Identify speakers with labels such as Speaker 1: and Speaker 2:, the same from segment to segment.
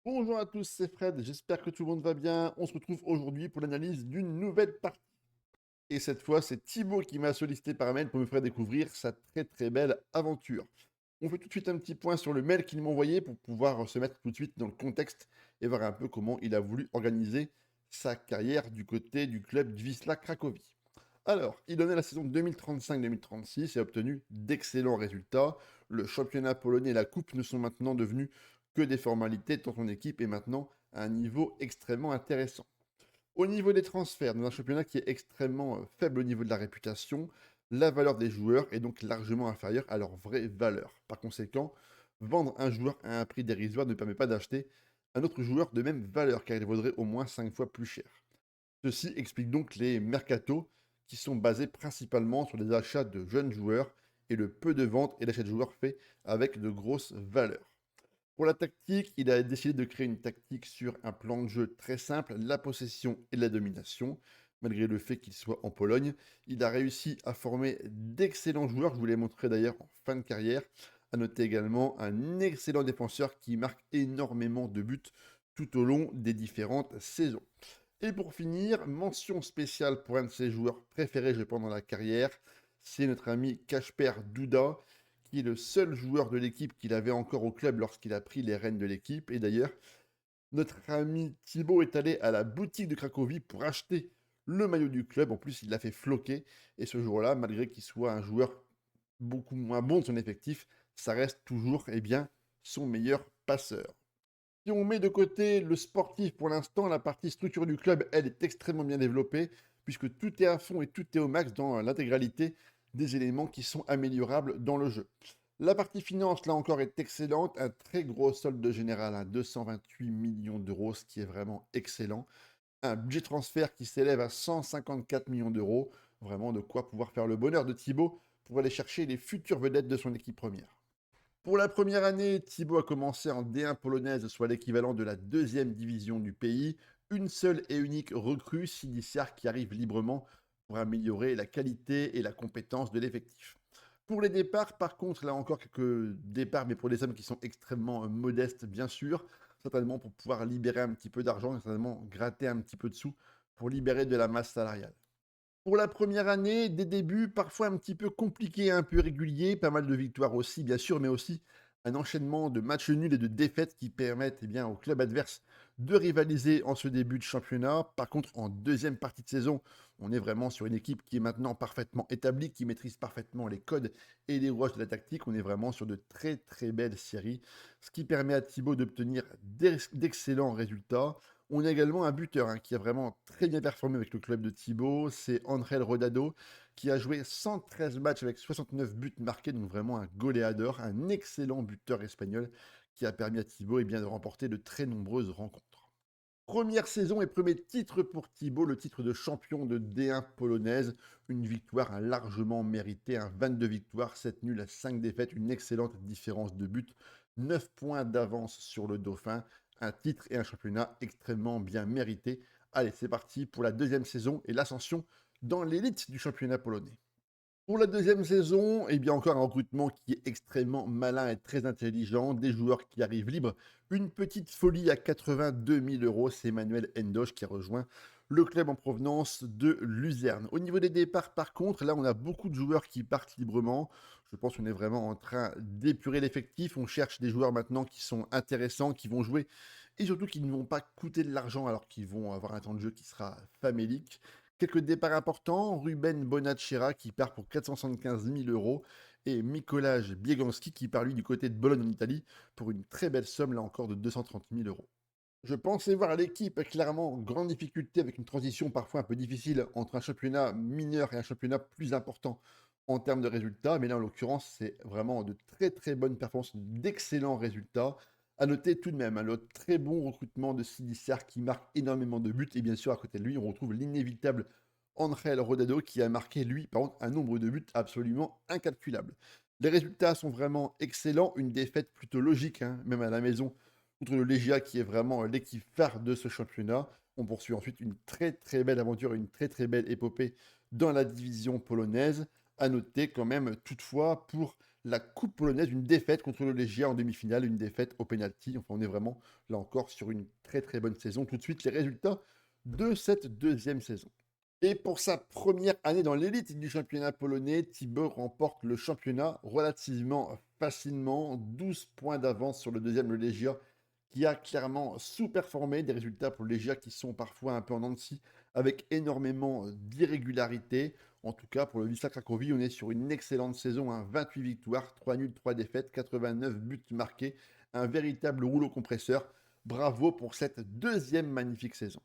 Speaker 1: Bonjour à tous, c'est Fred, j'espère que tout le monde va bien. On se retrouve aujourd'hui pour l'analyse d'une nouvelle partie. Et cette fois, c'est Thibaut qui m'a sollicité par mail pour me faire découvrir sa très belle aventure. On fait tout de suite un petit point sur le mail qu'il m'a envoyé pour pouvoir se mettre tout de suite dans le contexte et voir un peu comment il a voulu organiser sa carrière du côté du club Wisla Cracovie. Alors, il donnait la saison 2035-2036 et a obtenu d'excellents résultats. Le championnat polonais et la coupe ne sont maintenant devenus que des formalités tant son équipe est maintenant à un niveau extrêmement intéressant. Au niveau des transferts, dans un championnat qui est extrêmement faible au niveau de la réputation, la valeur des joueurs est donc largement inférieure à leur vraie valeur. Par conséquent, vendre un joueur à un prix dérisoire ne permet pas d'acheter un autre joueur de même valeur car il vaudrait au moins 5 fois plus cher. Ceci explique donc les mercatos qui sont basés principalement sur les achats de jeunes joueurs et le peu de ventes et d'achats de joueurs faits avec de grosses valeurs. Pour la tactique, il a décidé de créer une tactique sur un plan de jeu très simple, la possession et la domination. Malgré le fait qu'il soit en Pologne, il a réussi à former d'excellents joueurs, je vous l'ai montré d'ailleurs en fin de carrière. À noter également un excellent défenseur qui marque énormément de buts tout au long des différentes saisons. Et pour finir, mention spéciale pour un de ses joueurs préférés, je pense, dans la carrière, c'est notre ami Kasper Douda, qui est le seul joueur de l'équipe qu'il avait encore au club lorsqu'il a pris les rênes de l'équipe. Et d'ailleurs, notre ami Thibaut est allé à la boutique de Cracovie pour acheter le maillot du club. En plus, il l'a fait floquer. Et ce jour-là, malgré qu'il soit un joueur beaucoup moins bon de son effectif, ça reste toujours bien, son meilleur passeur. Si on met de côté le sportif pour l'instant, la partie structure du club, elle est extrêmement bien développée, puisque tout est à fond et tout est au max dans l'intégralité des éléments qui sont améliorables dans le jeu. La partie finance, là encore, est excellente. Un très gros solde général, à 228 millions d'euros, ce qui est vraiment excellent. Un budget transfert qui s'élève à 154 millions d'euros. Vraiment de quoi pouvoir faire le bonheur de Thibaut pour aller chercher les futures vedettes de son équipe première. Pour la première année, Thibaut a commencé en D1 polonaise, soit l'équivalent de la deuxième division du pays. Une seule et unique recrue, Siniciar, qui arrive librement pour améliorer la qualité et la compétence de l'effectif. Pour les départs, par contre, là encore quelques départs, mais pour des sommes qui sont extrêmement modestes, bien sûr, certainement pour pouvoir libérer un petit peu d'argent, certainement gratter un petit peu de sous pour libérer de la masse salariale. Pour la première année, des débuts parfois un petit peu compliqués, un peu réguliers, pas mal de victoires aussi, bien sûr, mais aussi un enchaînement de matchs nuls et de défaites qui permettent au club adverse de rivaliser en ce début de championnat. Par contre, en deuxième partie de saison, on est vraiment sur une équipe qui est maintenant parfaitement établie, qui maîtrise parfaitement les codes et les rouages de la tactique. On est vraiment sur de très belles séries, ce qui permet à Thibaut d'obtenir d'excellents résultats. On a également un buteur qui a vraiment très bien performé avec le club de Thibaut, c'est André Rodado, qui a joué 113 matchs avec 69 buts marqués, donc vraiment un goléador, un excellent buteur espagnol qui a permis à Thibaut de remporter de très nombreuses rencontres. Première saison et premier titre pour Thibaut, le titre de champion de D1 polonaise, une victoire largement méritée, 22 victoires, 7 nuls, 5 défaites, une excellente différence de but, 9 points d'avance sur le Dauphin, un titre et un championnat extrêmement bien mérités. Allez, c'est parti pour la deuxième saison et l'ascension dans l'élite du championnat polonais. Pour la deuxième saison, encore un recrutement qui est extrêmement malin et très intelligent, des joueurs qui arrivent libres. Une petite folie à 82 000 euros, c'est Emmanuel Endoche qui a rejoint le club en provenance de Luzerne. Au niveau des départs, par contre, là, on a beaucoup de joueurs qui partent librement. Je pense qu'on est vraiment en train d'épurer l'effectif. On cherche des joueurs maintenant qui sont intéressants, qui vont jouer et surtout qui ne vont pas coûter de l'argent alors qu'ils vont avoir un temps de jeu qui sera famélique. Quelques départs importants, Ruben Bonacera qui part pour 475 000 euros et Mikołaj Bieganski qui part lui du côté de Bologne en Italie pour une très belle somme là encore de 230 000 euros. Je pensais voir l'équipe clairement en grande difficulté avec une transition parfois un peu difficile entre un championnat mineur et un championnat plus important en termes de résultats, mais là en l'occurrence c'est vraiment de très bonnes performances, d'excellents résultats. À noter tout de même le très bon recrutement de Sidissar qui marque énormément de buts et bien sûr à côté de lui on retrouve l'inévitable Angel Rodado qui a marqué lui par contre un nombre de buts absolument incalculable. Les résultats sont vraiment excellents, une défaite plutôt logique même à la maison contre le Legia qui est vraiment l'équipe phare de ce championnat. On poursuit ensuite une très belle aventure, une très belle épopée dans la division polonaise. À noter quand même toutefois pour la coupe polonaise, une défaite contre le Legia en demi-finale, une défaite au penalty. Enfin, on est vraiment, là encore, sur une très très bonne saison. Tout de suite, les résultats de cette deuxième saison. Et pour sa première année dans l'élite du championnat polonais, Tibor remporte le championnat relativement facilement, 12 points d'avance sur le deuxième, le Legia, qui a clairement sous-performé. Des résultats pour le Legia qui sont parfois un peu en dents de scie, avec énormément d'irrégularités. En tout cas, pour le Wisła Cracovie, on est sur une excellente saison, 28 victoires, 3 nuls, 3 défaites, 89 buts marqués, un véritable rouleau compresseur. Bravo pour cette deuxième magnifique saison.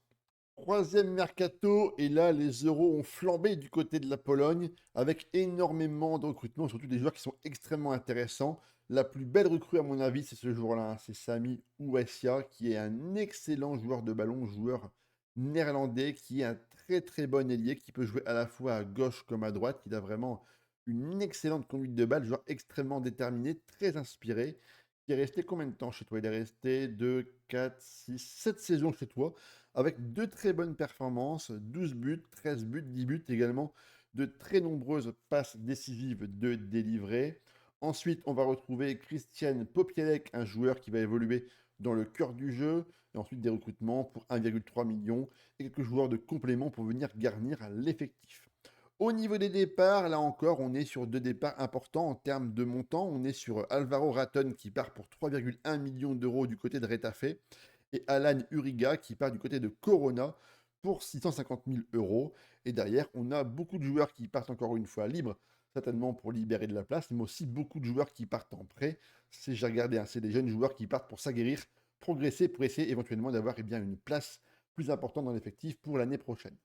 Speaker 1: Troisième mercato, et là, les euros ont flambé du côté de la Pologne, avec énormément de recrutements, surtout des joueurs qui sont extrêmement intéressants. La plus belle recrue, à mon avis, c'est ce joueur-là, c'est Sami Ouessia, qui est un excellent joueur de ballon, joueur néerlandais, qui est un très très bon ailier, qui peut jouer à la fois à gauche comme à droite. Il a vraiment une excellente conduite de balle, joueur extrêmement déterminé, très inspiré. Qui est resté combien de temps chez toi? Il est resté 2, 4, 6, 7 saisons chez toi avec de très bonnes performances, 12 buts, 13 buts, 10 buts également, de très nombreuses passes décisives de délivrées. Ensuite, on va retrouver Christian Popielek, un joueur qui va évoluer dans le cœur du jeu. Et ensuite, des recrutements pour 1,3 million et quelques joueurs de complément pour venir garnir l'effectif. Au niveau des départs, là encore, on est sur deux départs importants en termes de montant. On est sur Alvaro Raton qui part pour 3,1 millions d'euros du côté de Retafe et Alan Uriga qui part du côté de Corona pour 650 000 euros. Et derrière, on a beaucoup de joueurs qui partent encore une fois libres, certainement pour libérer de la place, mais aussi beaucoup de joueurs qui partent en prêt. J'ai regardé, c'est des jeunes joueurs qui partent pour s'aguerrir, progresser, pour essayer éventuellement d'avoir une place plus importante dans l'effectif pour l'année prochaine.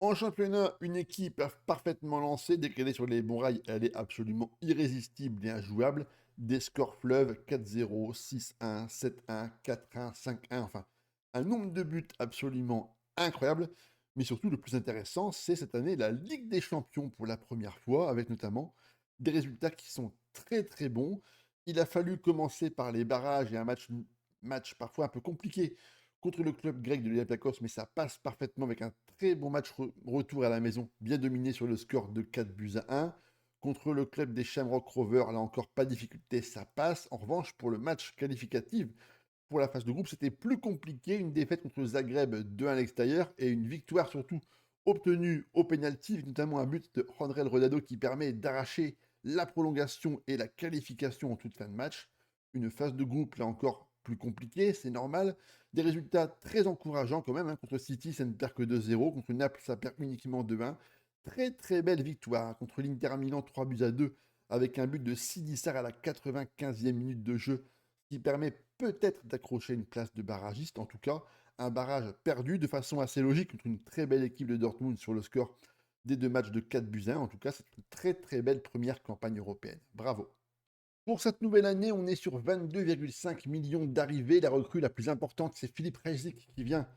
Speaker 1: En championnat, une équipe parfaitement lancée, dès qu'elle est sur les bons rails, elle est absolument irrésistible et injouable. Des scores fleuves 4-0, 6-1, 7-1, 4-1, 5-1, enfin, un nombre de buts absolument incroyable. Mais surtout, le plus intéressant, c'est cette année la Ligue des Champions pour la première fois, avec notamment des résultats qui sont très très bons. Il a fallu commencer par les barrages et un match parfois un peu compliqué contre le club grec de l'Olympiakos, mais ça passe parfaitement avec un très bon match retour à la maison, bien dominé sur le score de 4 buts à 1. Contre le club des Shamrock Rovers, là encore pas de difficulté, ça passe. En revanche, pour le match qualificatif, pour la phase de groupe, c'était plus compliqué. Une défaite contre Zagreb 2-1 à l'extérieur et une victoire surtout obtenue au pénalty, notamment un but de Juanrel Rodado qui permet d'arracher la prolongation et la qualification en toute fin de match. Une phase de groupe, là encore, plus compliquée, c'est normal. Des résultats très encourageants quand même. Contre City, ça ne perd que 2-0. Contre Naples, ça perd uniquement 2-1. Très très belle victoire contre l'Inter Milan, 3 buts à 2, avec un but de Sidi Sarr à la 95e minute de jeu, qui permet peut-être d'accrocher une place de barragiste. En tout cas, un barrage perdu de façon assez logique contre une très belle équipe de Dortmund sur le score des deux matchs de 4 buts à 1. En tout cas, c'est une très très belle première campagne européenne. Bravo. Pour cette nouvelle année, on est sur 22,5 millions d'arrivées. La recrue la plus importante, c'est Philippe Rezik qui vient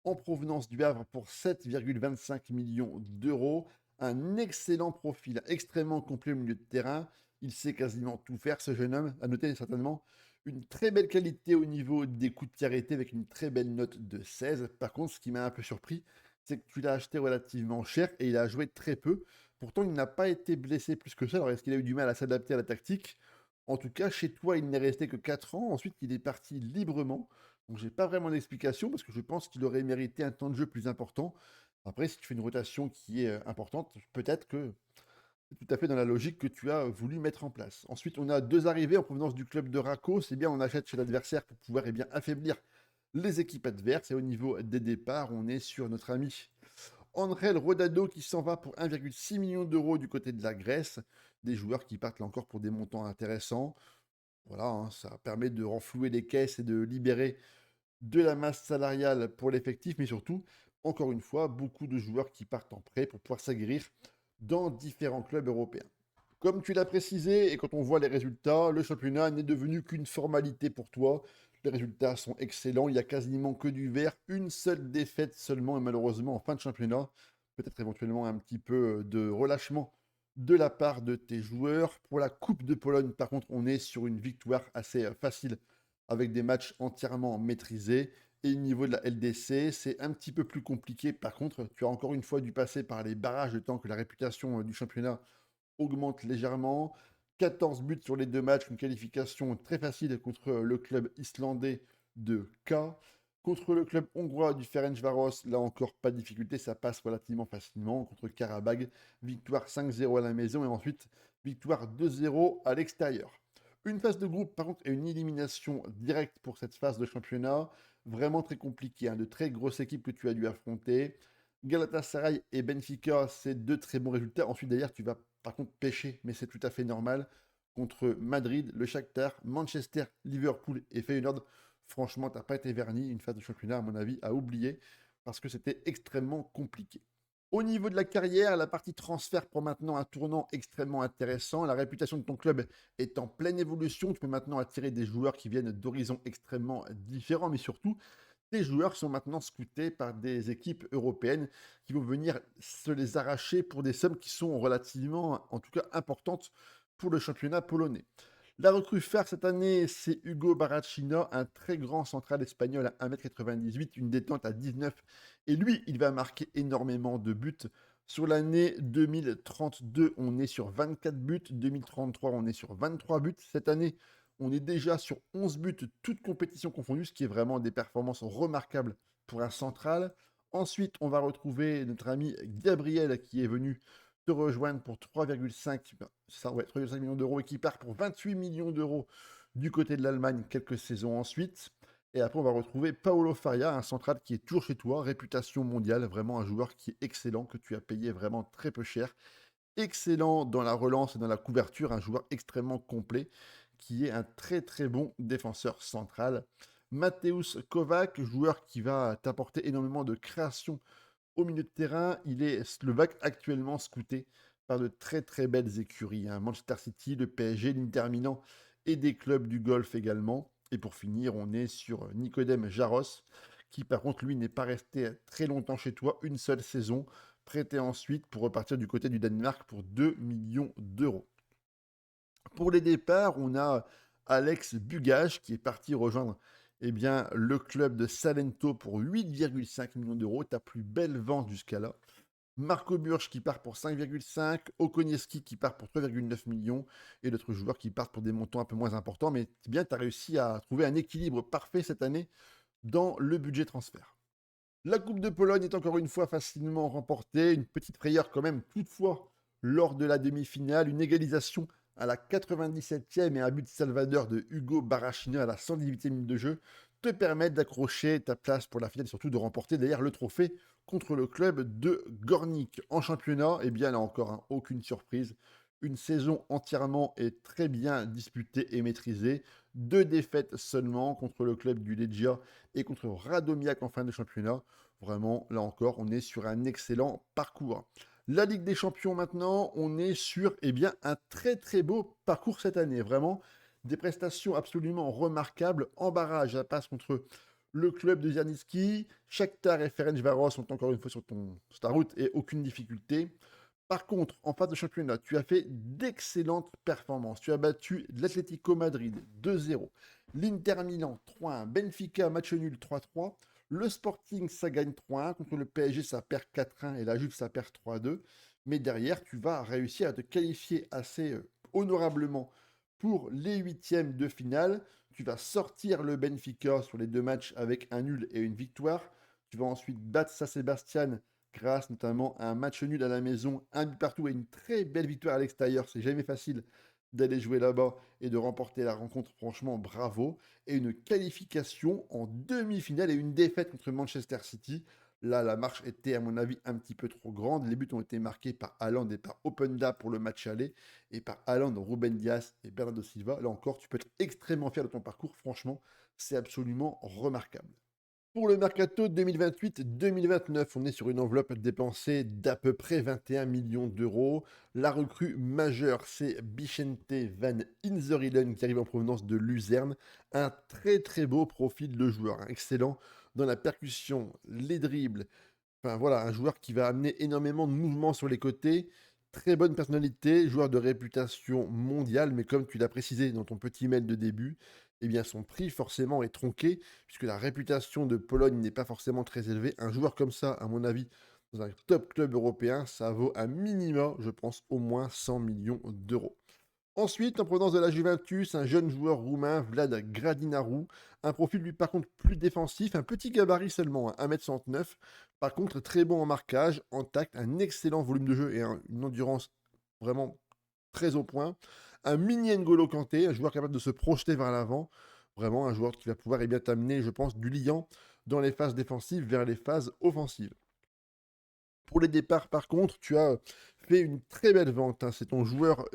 Speaker 1: en provenance du Havre pour 7,25 millions d'euros. Un excellent profil, extrêmement complet au milieu de terrain. Il sait quasiment tout faire, ce jeune homme. À noter certainement une très belle qualité au niveau des coups de pied arrêtés avec une très belle note de 16. Par contre, ce qui m'a un peu surpris, c'est que tu l'as acheté relativement cher et il a joué très peu. Pourtant, il n'a pas été blessé plus que ça. Alors, est-ce qu'il a eu du mal à s'adapter à la tactique? En tout cas, chez toi, il n'est resté que 4 ans. Ensuite, il est parti librement. Donc, j'ai pas vraiment d'explication parce que je pense qu'il aurait mérité un temps de jeu plus important. Après, si tu fais une rotation qui est importante, peut-être que c'est tout à fait dans la logique que tu as voulu mettre en place. Ensuite, on a deux arrivées en provenance du club de Raco. C'est bien, on achète chez l'adversaire pour pouvoir bien affaiblir les équipes adverses. Et au niveau des départs, on est sur notre ami Andrel Rodado qui s'en va pour 1,6 million d'euros du côté de la Grèce. Des joueurs qui partent là encore pour des montants intéressants. Voilà, ça permet de renflouer les caisses et de libérer de la masse salariale pour l'effectif, mais surtout, encore une fois, beaucoup de joueurs qui partent en prêt pour pouvoir s'aguerrir dans différents clubs européens. Comme tu l'as précisé, et quand on voit les résultats, le championnat n'est devenu qu'une formalité pour toi. Les résultats sont excellents, il n'y a quasiment que du vert, une seule défaite seulement, et malheureusement en fin de championnat, peut-être éventuellement un petit peu de relâchement de la part de tes joueurs. Pour la Coupe de Pologne, par contre, on est sur une victoire assez facile, avec des matchs entièrement maîtrisés. Et au niveau de la LDC, c'est un petit peu plus compliqué. Par contre, tu as encore une fois dû passer par les barrages de temps que la réputation du championnat augmente légèrement. 14 buts sur les 2 matchs, une qualification très facile contre le club islandais de K. Contre le club hongrois du Ferencváros, là encore pas de difficulté, ça passe relativement facilement. Contre Karabag, victoire 5-0 à la maison et ensuite victoire 2-0 à l'extérieur. Une phase de groupe, par contre, et une élimination directe pour cette phase de championnat. Vraiment très compliqué, hein, de très grosses équipes que tu as dû affronter. Galatasaray et Benfica, c'est deux très bons résultats. Ensuite, d'ailleurs, tu vas par contre pêcher, mais c'est tout à fait normal. Contre Madrid, le Shakhtar, Manchester, Liverpool et Feyenoord, franchement, tu n'as pas été verni. Une phase de championnat, à mon avis, à oublier parce que c'était extrêmement compliqué. Au niveau de la carrière, la partie transfert prend maintenant un tournant extrêmement intéressant. La réputation de ton club est en pleine évolution. Tu peux maintenant attirer des joueurs qui viennent d'horizons extrêmement différents, mais surtout, tes joueurs sont maintenant scoutés par des équipes européennes qui vont venir se les arracher pour des sommes qui sont relativement, en tout cas, importantes pour le championnat polonais. La recrue phare cette année, c'est Hugo Baracchina, un très grand central espagnol à 1,98 m, une détente à 19. Et lui, il va marquer énormément de buts. Sur l'année 2032, on est sur 24 buts. 2033, on est sur 23 buts. Cette année, on est déjà sur 11 buts, toutes compétitions confondues, ce qui est vraiment des performances remarquables pour un central. Ensuite, on va retrouver notre ami Gabriel qui est venu te rejoindre pour 3,5 3,5 millions d'euros et qui part pour 28 millions d'euros du côté de l'Allemagne quelques saisons ensuite. Et après, on va retrouver Paolo Faria, un central qui est toujours chez toi, réputation mondiale, vraiment un joueur qui est excellent, que tu as payé vraiment très peu cher. Excellent dans la relance et dans la couverture, un joueur extrêmement complet, qui est un très très bon défenseur central. Mateusz Kovac, joueur qui va t'apporter énormément de création au milieu de terrain. Il est slovaque actuellement scouté par de très très belles écuries, hein. Manchester City, le PSG, l'Inter Milan et des clubs du Golfe également. Et pour finir, on est sur Nikodem Jaros, qui par contre lui n'est pas resté très longtemps chez toi, une seule saison, prêté ensuite pour repartir du côté du Danemark pour 2 millions d'euros. Pour les départs, on a Alex Bugage qui est parti rejoindre eh bien, le club de Salento pour 8,5 millions d'euros, ta plus belle vente jusqu'à là. Marco Burch qui part pour 5,5, Okoniewski qui part pour 3,9 millions et d'autres joueurs qui partent pour des montants un peu moins importants. Mais c'est bien, tu as réussi à trouver un équilibre parfait cette année dans le budget transfert. La Coupe de Pologne est encore une fois facilement remportée. Une petite frayeur quand même, toutefois, lors de la demi-finale. Une égalisation à la 97e et un but de Salvador de Hugo Barachina à la 118e minute de jeu te permettent d'accrocher ta place pour la finale et surtout de remporter d'ailleurs le trophée contre le club de Gornik. En championnat, eh bien là encore, hein, aucune surprise. Une saison entièrement et très bien disputée et maîtrisée. 2 défaites seulement contre le club du Legia et contre Radomiak en fin de championnat. Vraiment, là encore, on est sur un excellent parcours. La Ligue des Champions maintenant, on est sur eh bien, un très très beau parcours cette année. Vraiment, des prestations absolument remarquables. En barrage, ça passe contre le club de Zernitski. Shakhtar et Ferencváros sont encore une fois sur ta route et aucune difficulté. Par contre, en phase de championnat, tu as fait d'excellentes performances. Tu as battu l'Atlético Madrid 2-0, l'Inter Milan 3-1, Benfica match nul 3-3, le Sporting ça gagne 3-1, contre le PSG ça perd 4-1 et la Juve ça perd 3-2. Mais derrière, tu vas réussir à te qualifier assez honorablement pour les huitièmes de finale. Tu vas sortir le Benfica sur les 2 matchs avec un nul et une victoire. Tu vas ensuite battre San Sebastian grâce notamment à un match nul à la maison, un but partout et une très belle victoire à l'extérieur. C'est jamais facile d'aller jouer là-bas et de remporter la rencontre. Franchement, bravo. Et une qualification en demi-finale et une défaite contre Manchester City. Là, la marche était, à mon avis, un petit peu trop grande. Les buts ont été marqués par Haaland et par Openda pour le match aller, et par Haaland, Ruben Dias et Bernardo Silva. Là encore, tu peux être extrêmement fier de ton parcours. Franchement, c'est absolument remarquable. Pour le mercato 2028-2029, on est sur une enveloppe dépensée d'à peu près 21 millions d'euros. La recrue majeure, c'est Bichente van Inzeriden qui arrive en provenance de Luzerne. Un très très beau profil de joueur, hein, excellent dans la percussion, les dribbles. Enfin voilà, un joueur qui va amener énormément de mouvements sur les côtés. Très bonne personnalité, joueur de réputation mondiale, mais comme tu l'as précisé dans ton petit mail de début, eh bien son prix forcément est tronqué, puisque la réputation de Pologne n'est pas forcément très élevée. Un joueur comme ça, à mon avis, dans un top club européen, ça vaut un minimum, je pense, au moins 100 millions d'euros. Ensuite, en provenance de la Juventus, un jeune joueur roumain, Vlad Gradinaru, un profil lui par contre plus défensif, un petit gabarit seulement, hein, 1,69 m. Par contre, très bon en marquage, en tact, un excellent volume de jeu et une endurance vraiment très au point. Un mini N'Golo Kanté, un joueur capable de se projeter vers l'avant. Vraiment un joueur qui va pouvoir t'amener, je pense, du liant dans les phases défensives vers les phases offensives. Pour les départs, par contre, tu as fait une très belle vente, hein. C'est ton joueur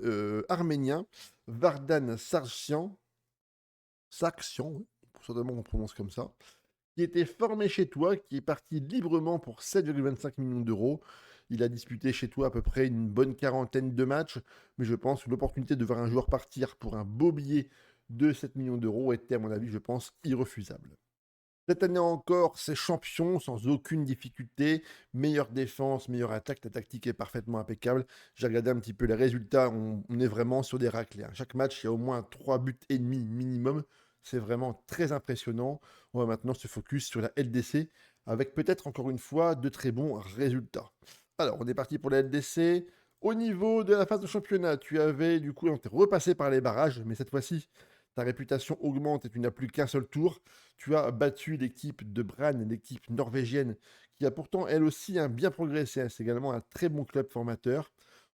Speaker 1: arménien, Vardan Sargsyan, oui, certainement on prononce comme ça, qui était formé chez toi, qui est parti librement pour 7,25 millions d'euros. Il a disputé chez toi à peu près une bonne quarantaine de matchs, mais je pense que l'opportunité de voir un joueur partir pour un beau billet de 7 millions d'euros était, à mon avis, je pense, irrefusable. Cette année encore, c'est champion sans aucune difficulté. Meilleure défense, meilleure attaque. Ta tactique est parfaitement impeccable. J'ai regardé un petit peu les résultats. On est vraiment sur des raclés, hein. Chaque match, il y a au moins 3 buts et demi minimum. C'est vraiment très impressionnant. On va maintenant se focus sur la LDC avec peut-être encore une fois de très bons résultats. Alors, on est parti pour la LDC. Au niveau de la phase de championnat, tu avais du coup, on t'est repassé par les barrages, mais cette fois-ci, ta réputation augmente et tu n'as plus qu'un seul tour. Tu as battu l'équipe de Bran, l'équipe norvégienne, qui a pourtant elle aussi bien progressé, hein. C'est également un très bon club formateur.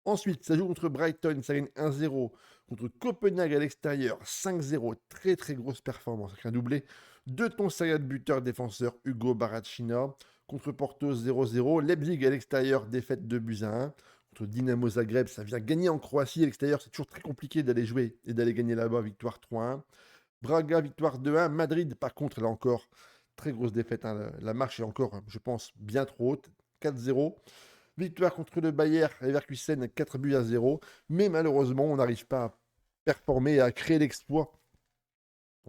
Speaker 1: Ensuite, ça joue contre Brighton, ça gagne 1-0. Contre Copenhague à l'extérieur, 5-0. Très très grosse performance avec un doublé de ton serial buteur défenseur Hugo Baracchina. Contre Porto, 0-0. Leipzig à l'extérieur, défaite de buts à 1. Contre Dynamo Zagreb, ça vient gagner en Croatie à l'extérieur. C'est toujours très compliqué d'aller jouer et d'aller gagner là-bas. Victoire 3-1. Braga, victoire 2-1. Madrid, par contre, là encore, très grosse défaite, hein. La marche est encore, je pense, bien trop haute. 4-0. Victoire contre le Bayer Leverkusen, 4 buts à 0. Mais malheureusement, on n'arrive pas à performer et à créer l'exploit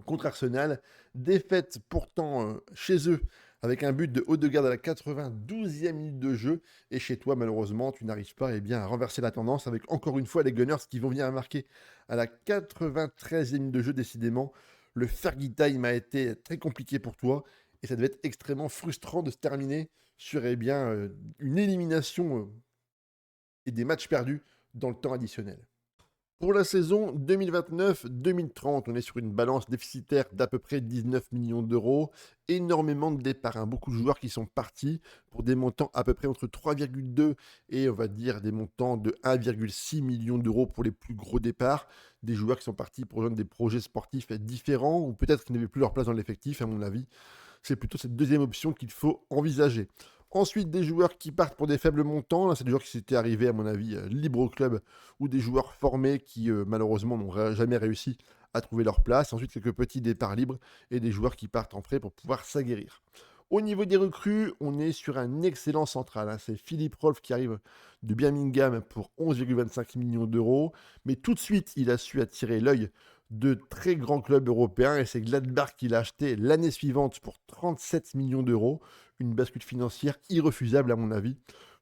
Speaker 1: contre Arsenal. Défaite pourtant chez eux avec un but de Odegaard à la 92e minute de jeu. Et chez toi, malheureusement, tu n'arrives pas à renverser la tendance avec encore une fois les Gunners qui vont venir à marquer à la 93e minute de jeu. Décidément, le Fergie Time a été très compliqué pour toi. Et ça devait être extrêmement frustrant de se terminer sur une élimination et des matchs perdus dans le temps additionnel. Pour la saison 2029-2030, on est sur une balance déficitaire d'à peu près 19 millions d'euros. Énormément de départs, hein. Beaucoup de joueurs qui sont partis pour des montants à peu près entre 3,2 et on va dire des montants de 1,6 million d'euros pour les plus gros départs. Des joueurs qui sont partis pour rejoindre des projets sportifs différents ou peut-être qui n'avaient plus leur place dans l'effectif, à mon avis. C'est plutôt cette deuxième option qu'il faut envisager. Ensuite, des joueurs qui partent pour des faibles montants. Là, c'est des joueurs qui s'étaient arrivés, à mon avis, libres au club ou des joueurs formés qui, malheureusement, n'ont jamais réussi à trouver leur place. Ensuite, quelques petits départs libres et des joueurs qui partent en prêt pour pouvoir s'aguerrir. Au niveau des recrues, on est sur un excellent central, hein. C'est Philippe Rolf qui arrive de Birmingham pour 11,25 millions d'euros. Mais tout de suite, il a su attirer l'œil de très grands clubs européens et c'est Gladbach qui l'a acheté l'année suivante pour 37 millions d'euros. Une bascule financière irrefusable à mon avis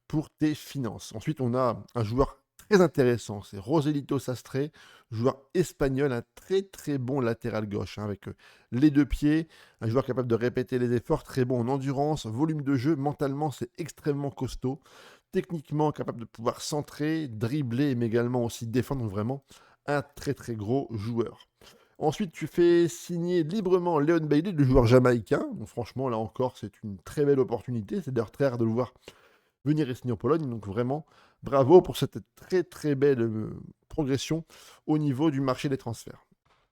Speaker 1: pour tes finances. Ensuite, on a un joueur très intéressant, c'est Roselito Sastre, joueur espagnol, un très très bon latéral gauche, hein, avec les deux pieds, un joueur capable de répéter les efforts, très bon en endurance, volume de jeu, mentalement c'est extrêmement costaud, techniquement capable de pouvoir centrer, dribbler, mais également aussi défendre, vraiment un très très gros joueur. Ensuite, tu fais signer librement Leon Bailey, le joueur jamaïcain. Donc, franchement, là encore, c'est une très belle opportunité. C'est d'ailleurs très rare de le voir venir et signer en Pologne. Donc, vraiment, bravo pour cette très très belle progression au niveau du marché des transferts.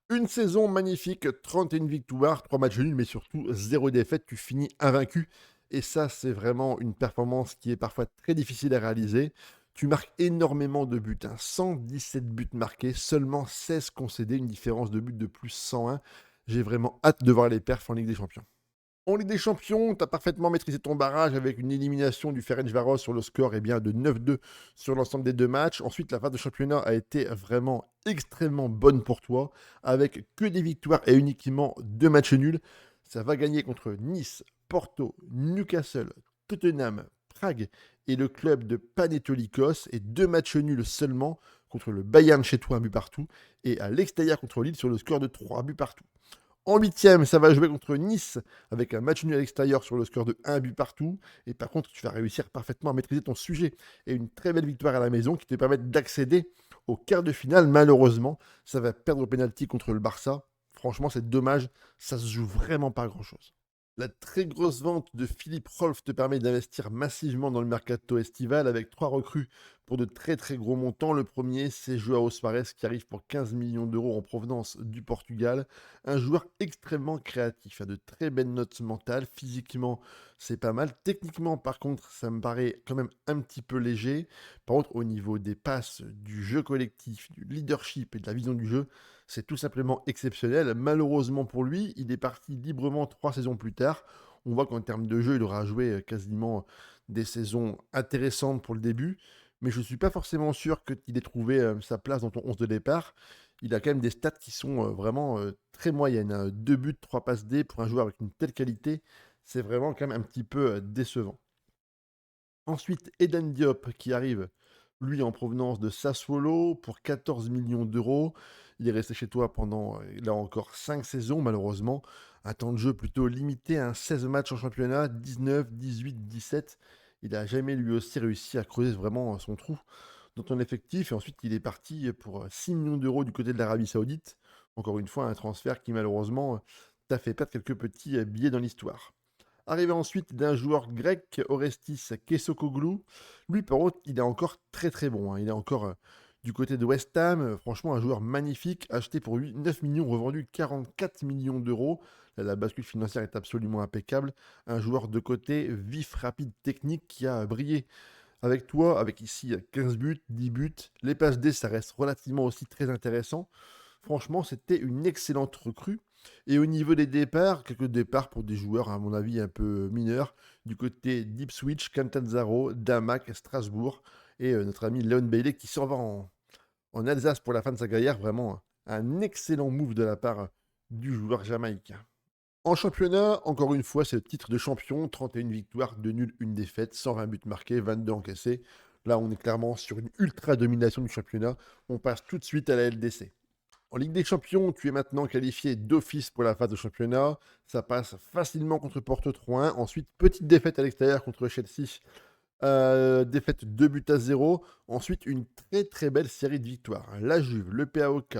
Speaker 1: Une saison magnifique, 31 victoires, 3 matchs nuls, mais surtout 0 défaite. Tu finis invaincu. Et ça, c'est vraiment une performance qui est parfois très difficile à réaliser. Tu marques énormément de buts, hein. 117 buts marqués, seulement 16 concédés, une différence de but de plus 101. J'ai vraiment hâte de voir les perfs en Ligue des Champions. En Ligue des Champions, tu as parfaitement maîtrisé ton barrage avec une élimination du Ferencváros sur le score de 9-2 sur l'ensemble des deux matchs. Ensuite, la phase de championnat a été vraiment extrêmement bonne pour toi, avec que des victoires et uniquement 2 matchs nuls. Ça va gagner contre Nice, Porto, Newcastle, Tottenham, Prague et le club de Panetolikos et 2 matchs nuls seulement contre le Bayern chez toi, 1 but partout, et à l'extérieur contre Lille sur le score de 3 buts partout. En huitième, ça va jouer contre Nice avec un match nul à l'extérieur sur le score de 1 but partout. Et par contre, tu vas réussir parfaitement à maîtriser ton sujet et une très belle victoire à la maison qui te permettent d'accéder au quart de finale. Malheureusement, ça va perdre au pénalty contre le Barça. Franchement, c'est dommage, ça se joue vraiment pas à grand-chose. La très grosse vente de Philippe Rolf te permet d'investir massivement dans le mercato estival avec 3 recrues pour de très très gros montants. Le premier, c'est Joao Soares qui arrive pour 15 millions d'euros en provenance du Portugal. Un joueur extrêmement créatif, a de très belles notes mentales. Physiquement, c'est pas mal. Techniquement, par contre, ça me paraît quand même un petit peu léger. Par contre, au niveau des passes, du jeu collectif, du leadership et de la vision du jeu, c'est tout simplement exceptionnel. Malheureusement pour lui, il est parti librement 3 saisons plus tard. On voit qu'en termes de jeu, il aura joué quasiment des saisons intéressantes pour le début. Mais je ne suis pas forcément sûr qu'il ait trouvé sa place dans ton 11 de départ. Il a quand même des stats qui sont vraiment très moyennes, hein. 2 buts, 3 passes D pour un joueur avec une telle qualité, c'est vraiment quand même un petit peu décevant. Ensuite, Eden Diop qui arrive, lui, en provenance de Sassuolo pour 14 millions d'euros. Il est resté chez toi pendant, là encore, 5 saisons, malheureusement. Un temps de jeu plutôt limité, à 16 matchs en championnat, 19, 18, 17. Il n'a jamais lui aussi réussi à creuser vraiment son trou dans ton effectif. Et ensuite, il est parti pour 6 millions d'euros du côté de l'Arabie Saoudite. Encore une fois, un transfert qui, malheureusement, t'a fait perdre quelques petits billets dans l'histoire. Arrivé ensuite d'un joueur grec, Orestis Kessokoglou. Lui, par contre, il est encore très très bon, hein. Il est encore du côté de West Ham. Franchement, un joueur magnifique, acheté pour 9 millions, revendu 44 millions d'euros. Là, la bascule financière est absolument impeccable. Un joueur de côté, vif, rapide, technique, qui a brillé avec toi, avec ici 15 buts, 10 buts. Les passes D, ça reste relativement aussi très intéressant. Franchement, c'était une excellente recrue. Et au niveau des départs, quelques départs pour des joueurs, à mon avis, un peu mineurs. Du côté d'Ipswich, Catanzaro, Damac, Strasbourg. Et notre ami Leon Bailey qui s'en va en Alsace pour la fin de sa carrière. Vraiment un excellent move de la part du joueur jamaïcain. En championnat, encore une fois, c'est le titre de champion. 31 victoires, 2 nuls, 1 défaite, 120 buts marqués, 22 encaissés. Là, on est clairement sur une ultra domination du championnat. On passe tout de suite à la LDC. En Ligue des Champions, tu es maintenant qualifié d'office pour la phase de championnat. Ça passe facilement contre Porto 3-1. Ensuite, petite défaite à l'extérieur contre Chelsea. Défaite 2 buts à 0. Ensuite, une très très belle série de victoires. La Juve, le PAOK,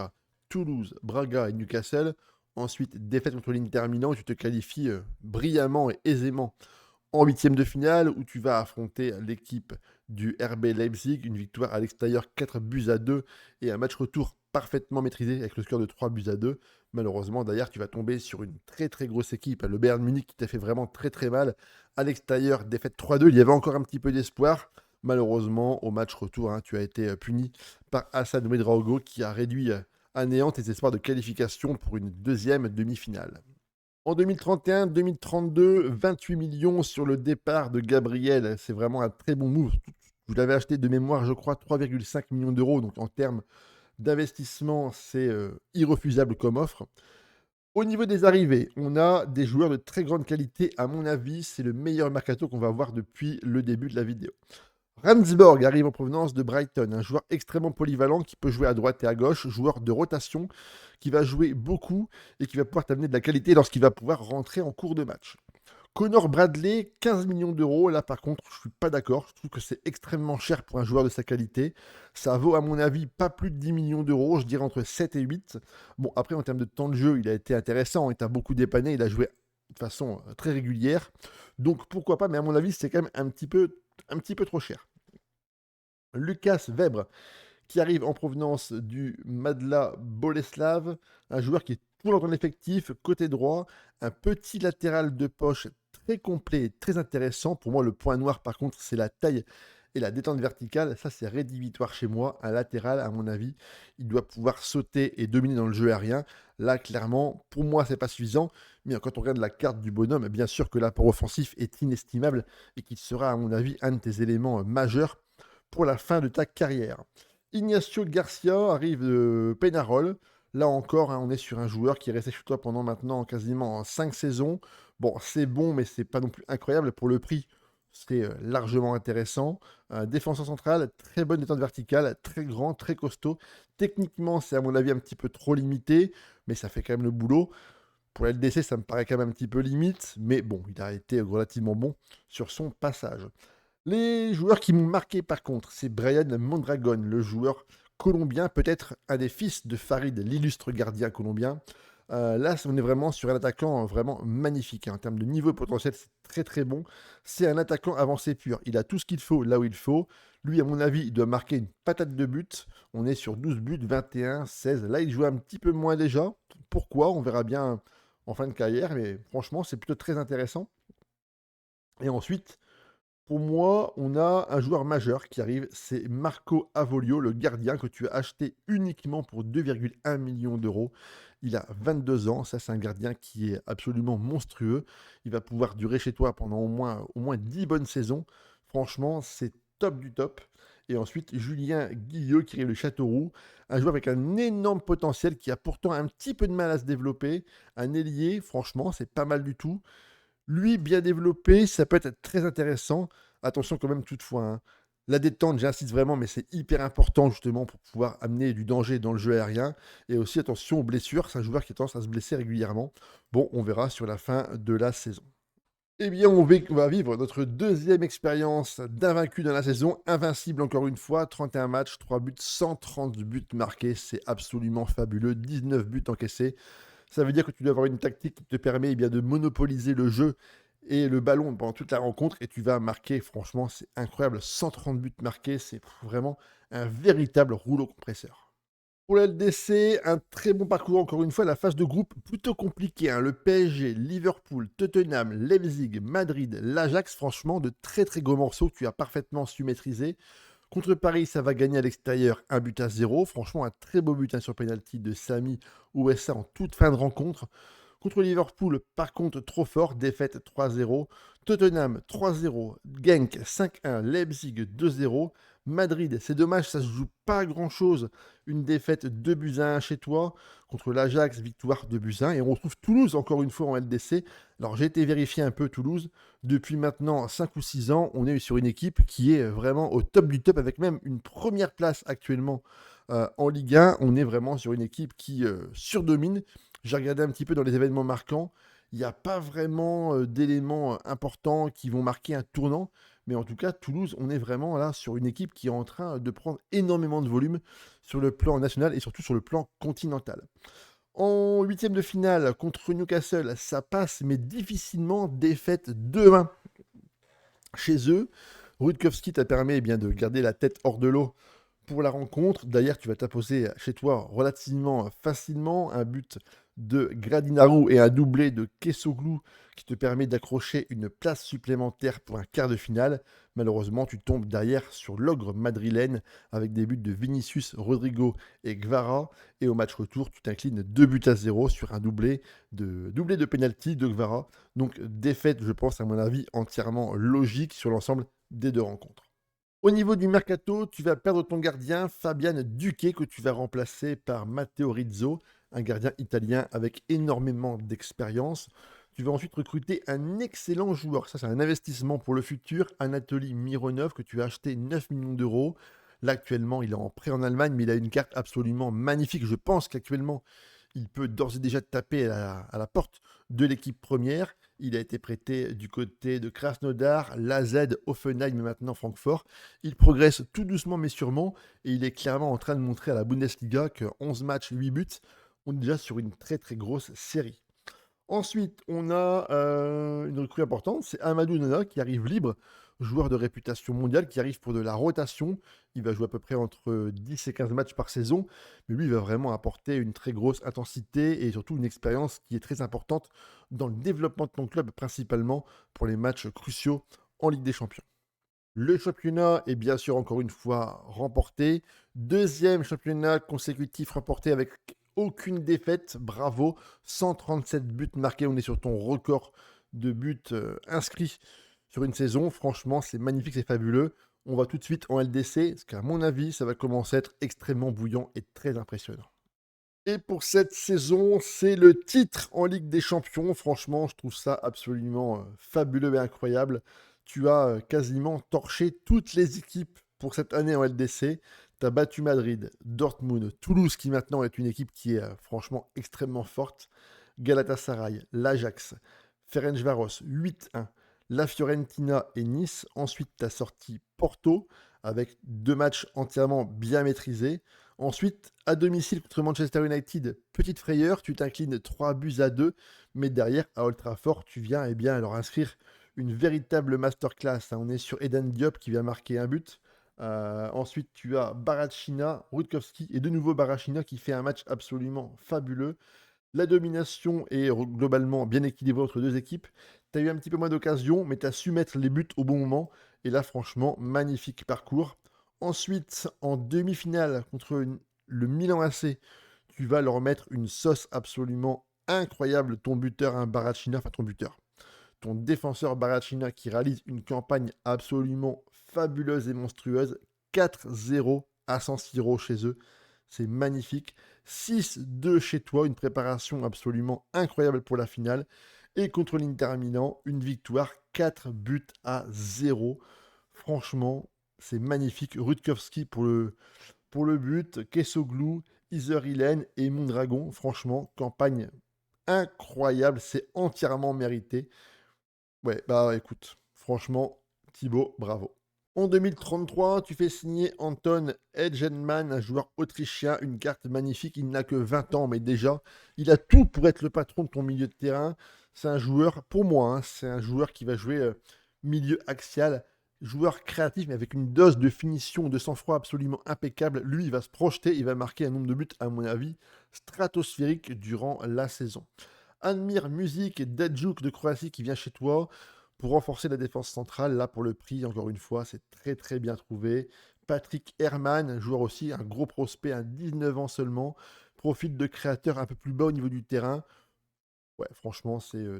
Speaker 1: Toulouse, Braga et Newcastle. Ensuite, défaite contre l'Inter Milan. Tu te qualifies brillamment et aisément en huitième de finale où tu vas affronter l'équipe du RB Leipzig. Une victoire à l'extérieur 4 buts à 2 et un match retour parfaitement maîtrisé avec le score de 3 buts à 2. Malheureusement, d'ailleurs, tu vas tomber sur une très très grosse équipe, le Bayern Munich, qui t'a fait vraiment très très mal. À l'extérieur, défaite 3-2, il y avait encore un petit peu d'espoir. Malheureusement, au match retour, hein, tu as été puni par Hassan Ouedraogo qui a réduit à néant tes espoirs de qualification pour une deuxième demi-finale. En 2031-2032, 28 millions sur le départ de Gabriel. C'est vraiment un très bon move. Je l'avais acheté de mémoire, je crois, 3,5 millions d'euros. Donc en termes d'investissement, c'est irrefusable comme offre. Au niveau des arrivées, on a des joueurs de très grande qualité. À mon avis, c'est le meilleur mercato qu'on va voir depuis le début de la vidéo. Ramsborg arrive en provenance de Brighton, un joueur extrêmement polyvalent qui peut jouer à droite et à gauche, joueur de rotation, qui va jouer beaucoup et qui va pouvoir t'amener de la qualité lorsqu'il va pouvoir rentrer en cours de match. Connor Bradley, 15 millions d'euros. Là, par contre, je ne suis pas d'accord. Je trouve que c'est extrêmement cher pour un joueur de sa qualité. Ça vaut, à mon avis, pas plus de 10 millions d'euros. Je dirais entre 7 et 8. Bon, après, en termes de temps de jeu, il a été intéressant. Il t'a beaucoup dépanné. Il a joué de façon très régulière. Donc, pourquoi pas. Mais à mon avis, c'est quand même un petit peu trop cher. Lucas Weber, qui arrive en provenance du Madla Boleslav, un joueur qui est tout dans ton effectif, côté droit, un petit latéral de poche très complet et très intéressant. Pour moi, le point noir, par contre, c'est la taille et la détente verticale. Ça, c'est rédhibitoire chez moi. Un latéral, à mon avis, il doit pouvoir sauter et dominer dans le jeu aérien. Là, clairement, pour moi, c'est pas suffisant. Mais quand on regarde la carte du bonhomme, bien sûr que l'apport offensif est inestimable et qu'il sera, à mon avis, un de tes éléments majeurs pour la fin de ta carrière. Ignacio Garcia arrive de Peñarol. Là encore, hein, on est sur un joueur qui est resté chez toi pendant maintenant quasiment 5 saisons. Bon, c'est bon, mais c'est pas non plus incroyable. Pour le prix, c'est largement intéressant. Un défenseur central, très bonne détente verticale, très grand, très costaud. Techniquement, c'est à mon avis un petit peu trop limité, mais ça fait quand même le boulot. Pour LDC, ça me paraît quand même un petit peu limite, mais bon, il a été relativement bon sur son passage. Les joueurs qui m'ont marqué par contre, c'est Brian Mondragon, le joueur colombien, peut-être un des fils de Farid, l'illustre gardien colombien. Là, on est vraiment sur un attaquant vraiment magnifique, hein. En termes de niveau potentiel, c'est très très bon. C'est un attaquant avancé pur. Il a tout ce qu'il faut là où il faut. Lui, à mon avis, il doit marquer une patate de but. On est sur 12 buts, 21, 16. Là, il joue un petit peu moins déjà. Pourquoi? On verra bien en fin de carrière, mais franchement, c'est plutôt très intéressant. Et ensuite, pour moi, on a un joueur majeur qui arrive, c'est Marco Avolio, le gardien que tu as acheté uniquement pour 2,1 millions d'euros. Il a 22 ans, ça c'est un gardien qui est absolument monstrueux. Il va pouvoir durer chez toi pendant au moins 10 bonnes saisons. Franchement, c'est top du top. Et ensuite, Julien Guillot qui arrive de Châteauroux, un joueur avec un énorme potentiel qui a pourtant un petit peu de mal à se développer. Un ailier, franchement, c'est pas mal du tout. Lui, bien développé, ça peut être très intéressant. Attention quand même toutefois, hein. La détente, j'insiste vraiment, mais c'est hyper important justement pour pouvoir amener du danger dans le jeu aérien. Et aussi attention aux blessures, c'est un joueur qui a tendance à se blesser régulièrement. Bon, on verra sur la fin de la saison. Eh bien, on va vivre notre deuxième expérience d'invaincu dans la saison. Invincible encore une fois, 31 matchs, 3 buts, 130 buts marqués. C'est absolument fabuleux. 19 buts encaissés. Ça veut dire que tu dois avoir une tactique qui te permet bien, de monopoliser le jeu et le ballon pendant toute la rencontre et tu vas marquer, franchement, c'est incroyable, 130 buts marqués, c'est vraiment un véritable rouleau compresseur. Pour la LDC, un très bon parcours, encore une fois, la phase de groupe plutôt compliquée, hein. Le PSG, Liverpool, Tottenham, Leipzig, Madrid, l'Ajax, franchement, de très très gros morceaux que tu as parfaitement su maîtriser. Contre Paris, ça va gagner à l'extérieur 1 but à 0. Franchement, un très beau but, hein, sur penalty de Sami Ouessa en toute fin de rencontre. Contre Liverpool, par contre, trop fort, défaite 3-0. Tottenham 3-0, Genk 5-1, Leipzig 2-0. Madrid, c'est dommage, ça se joue pas grand-chose. Une défaite 2 buts à 1 chez toi. Contre l'Ajax, victoire 2 buts à 1. Et on retrouve Toulouse encore une fois en LDC. Alors j'ai été vérifier un peu Toulouse. Depuis maintenant 5 ou 6 ans, on est sur une équipe qui est vraiment au top du top, avec même une première place actuellement en Ligue 1. On est vraiment sur une équipe qui surdomine. J'ai regardé un petit peu dans les événements marquants. Il n'y a pas vraiment d'éléments importants qui vont marquer un tournant. Mais en tout cas, Toulouse, on est vraiment là sur une équipe qui est en train de prendre énormément de volume sur le plan national et surtout sur le plan continental. En huitième de finale contre Newcastle, ça passe mais difficilement, défaite 2-1 chez eux. Rutkowski t'a permis, bien, de garder la tête hors de l'eau pour la rencontre. D'ailleurs, tu vas t'imposer chez toi relativement facilement. Un but de Gradinaru et un doublé de Kessoglou qui te permet d'accrocher une place supplémentaire pour un quart de finale. Malheureusement, tu tombes derrière sur l'ogre madrilène avec des buts de Vinicius, Rodrigo et Gvara. Et au match retour, tu t'inclines 2 buts à 0 sur un doublé de penalty de Gvara. Donc défaite, je pense, à mon avis, entièrement logique sur l'ensemble des deux rencontres. Au niveau du mercato, tu vas perdre ton gardien Fabian Duquet que tu vas remplacer par Matteo Rizzo, un gardien italien avec énormément d'expérience. Tu vas ensuite recruter un excellent joueur. Ça, c'est un investissement pour le futur. Anatoly Mironov que tu as acheté 9 millions d'euros. Là, actuellement, il est en prêt en Allemagne, mais il a une carte absolument magnifique. Je pense qu'actuellement, il peut d'ores et déjà taper à la porte de l'équipe première. Il a été prêté du côté de Krasnodar, l'AZ, Offenheim et maintenant Francfort. Il progresse tout doucement mais sûrement et il est clairement en train de montrer à la Bundesliga que 11 matchs, 8 buts, on est déjà sur une très très grosse série. Ensuite, on a une recrue importante, c'est Amadou Nana qui arrive libre, joueur de réputation mondiale qui arrive pour de la rotation. Il va jouer à peu près entre 10 et 15 matchs par saison, mais lui il va vraiment apporter une très grosse intensité et surtout une expérience qui est très importante dans le développement de ton club, principalement pour les matchs cruciaux en Ligue des Champions. Le championnat est bien sûr encore une fois remporté. Deuxième championnat consécutif remporté avec aucune défaite. Bravo. 137 buts marqués. On est sur ton record de buts inscrits sur une saison. Franchement, c'est magnifique, c'est fabuleux. On va tout de suite en LDC, parce qu'à mon avis, ça va commencer à être extrêmement bouillant et très impressionnant. Et pour cette saison, c'est le titre en Ligue des Champions. Franchement, je trouve ça absolument fabuleux et incroyable. Tu as quasiment torché toutes les équipes pour cette année en LDC. Tu as battu Madrid, Dortmund, Toulouse, qui maintenant est une équipe qui est franchement extrêmement forte. Galatasaray, l'Ajax, Ferencváros 8-1, la Fiorentina et Nice. Ensuite, tu as sorti Porto avec 2 matchs entièrement bien maîtrisés. Ensuite, à domicile contre Manchester United, petite frayeur, tu t'inclines 3-2, mais derrière, à Old Trafford, tu viens leur inscrire une véritable masterclass, hein. On est sur Eden Diop qui vient marquer un but. Ensuite, tu as Barachina, Rutkowski et de nouveau Barachina qui fait un match absolument fabuleux. La domination est globalement bien équilibrée entre deux équipes. Tu as eu un petit peu moins d'occasions, mais tu as su mettre les buts au bon moment. Et là, franchement, magnifique parcours. Ensuite, en demi-finale contre le Milan AC, tu vas leur mettre une sauce absolument incroyable. Ton buteur, un Baracchina, enfin ton buteur, ton défenseur Baracchina qui réalise une campagne absolument fabuleuse et monstrueuse. 4-0 à San Siro chez eux. C'est magnifique. 6-2 chez toi, une préparation absolument incroyable pour la finale. Et contre l'Inter Milan, une victoire 4-0. Franchement, c'est magnifique. Rutkowski pour le but, Kessoglou, Iser et Mondragon. Franchement, campagne incroyable. C'est entièrement mérité. Ouais, bah écoute, franchement, Thibaut, bravo. En 2033, tu fais signer Anton Edgenmann, un joueur autrichien, une carte magnifique. Il n'a que 20 ans, mais déjà, il a tout pour être le patron de ton milieu de terrain. C'est un joueur, pour moi, hein, c'est un joueur qui va jouer milieu axial, joueur créatif, mais avec une dose de finition, de sang-froid absolument impeccable. Lui, il va se projeter, il va marquer un nombre de buts, à mon avis, stratosphérique durant la saison. Admire Music et Dadjuk de Croatie qui vient chez toi pour renforcer la défense centrale. Là, pour le prix, encore une fois, c'est très très bien trouvé. Patrick Herrmann, joueur aussi, un gros prospect, un 19 ans seulement. Profil de créateur un peu plus bas au niveau du terrain. Ouais, franchement,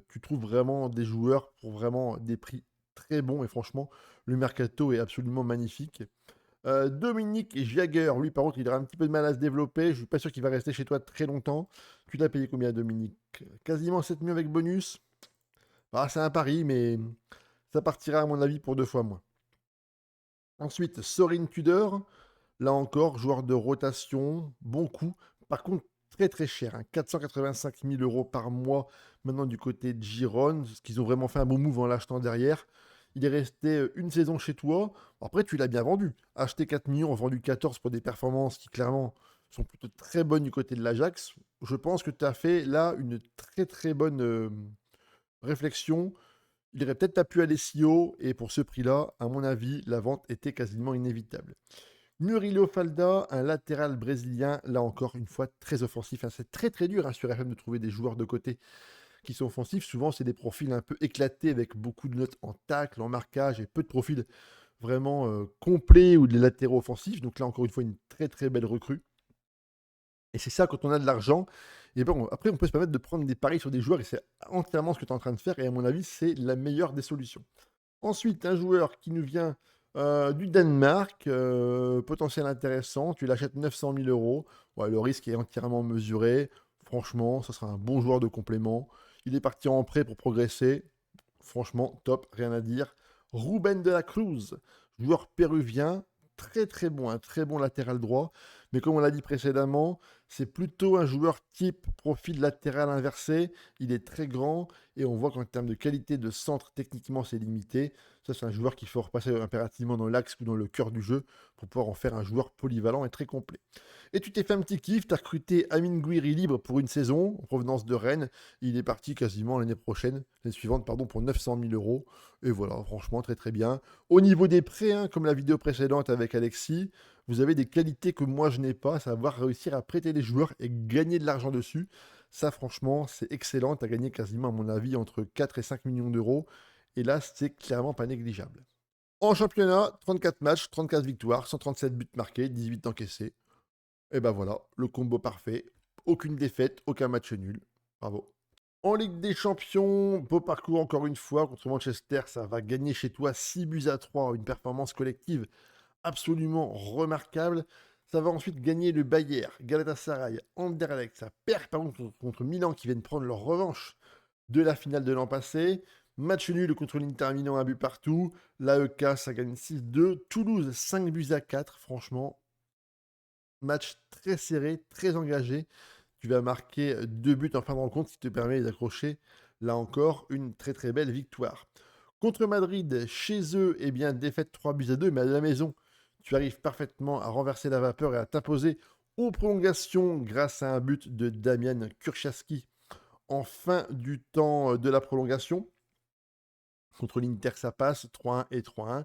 Speaker 1: tu trouves vraiment des joueurs pour vraiment des prix très bons. Et franchement, le mercato est absolument magnifique. Dominique Jagger, lui par contre, il aura un petit peu de mal à se développer. Je suis pas sûr qu'il va rester chez toi très longtemps. Tu l'as payé combien, Dominique? Quasiment 7 millions avec bonus. Ah, c'est un pari, mais ça partira à mon avis pour 2 fois moins. Ensuite, Sorin Tudor, là encore, joueur de rotation, bon coup. Par contre, très très cher, hein, 485 000 euros par mois maintenant du côté de Gironde, parce qu'ils ont vraiment fait un bon move en l'achetant derrière. Il est resté une saison chez toi. Après, tu l'as bien vendu. Acheté 4 millions, vendu 14 pour des performances qui clairement sont plutôt très bonnes du côté de l'Ajax. Je pense que tu as fait là une très très bonne réflexion. Il aurait peut-être pas pu aller si haut, et pour ce prix-là, à mon avis, la vente était quasiment inévitable. Murilo Falda, un latéral brésilien, là encore une fois très offensif, hein. C'est très très dur, hein, sur FM de trouver des joueurs de côté qui sont offensifs. Souvent, c'est des profils un peu éclatés avec beaucoup de notes en tacle, en marquage et peu de profils vraiment complets ou des latéraux offensifs. Donc là, encore une fois, une très très belle recrue. Et c'est ça, quand on a de l'argent, et bon, après, on peut se permettre de prendre des paris sur des joueurs, et c'est entièrement ce que tu es en train de faire, et à mon avis, c'est la meilleure des solutions. Ensuite, un joueur qui nous vient du Danemark, potentiel intéressant, tu l'achètes 900 000 euros. Ouais, le risque est entièrement mesuré. Franchement, ça sera un bon joueur de complément. Il est parti en prêt pour progresser. Franchement, top, rien à dire. Ruben de la Cruz, joueur péruvien, très très bon, un très bon latéral droit. Mais comme on l'a dit précédemment, c'est plutôt un joueur type profil latéral inversé. Il est très grand et on voit qu'en termes de qualité de centre, techniquement, c'est limité. Ça, c'est un joueur qu'il faut repasser impérativement dans l'axe ou dans le cœur du jeu pour pouvoir en faire un joueur polyvalent et très complet. Et tu t'es fait un petit kiff, tu as recruté Amin Gouiri libre pour une saison en provenance de Rennes. Il est parti quasiment l'année suivante, pardon, pour 900 000 euros. Et voilà, franchement, très très bien. Au niveau des prêts, hein, comme la vidéo précédente avec Alexis, vous avez des qualités que moi je n'ai pas, à savoir réussir à prêter des joueurs et gagner de l'argent dessus. Ça, franchement, c'est excellent. Tu as gagné quasiment, à mon avis, entre 4 et 5 millions d'euros. Et là, c'est clairement pas négligeable. En championnat, 34 matchs, 34 victoires, 137 buts marqués, 18 encaissés. Et ben voilà, le combo parfait. Aucune défaite, aucun match nul. Bravo. En Ligue des Champions, beau parcours encore une fois contre Manchester. Ça va gagner chez toi 6-3. Une performance collective absolument remarquable. Ça va ensuite gagner le Bayern, Galatasaray, Anderlecht. Ça perd par contre Milan qui viennent prendre leur revanche de la finale de l'an passé. Match nul contre l'Inter Milan, un but partout. L'AEK, ça gagne 6-2. Toulouse, 5-4. Franchement, match très serré, très engagé. Tu vas marquer 2 buts en fin de rencontre, ce qui te permet d'accrocher, là encore, une très très belle victoire. Contre Madrid, chez eux, eh bien, défaite 3-2, mais à la maison, tu arrives parfaitement à renverser la vapeur et à t'imposer aux prolongations grâce à un but de Damian Kurchaski en fin du temps de la prolongation. Contre l'Inter, ça passe 3-1 et 3-1.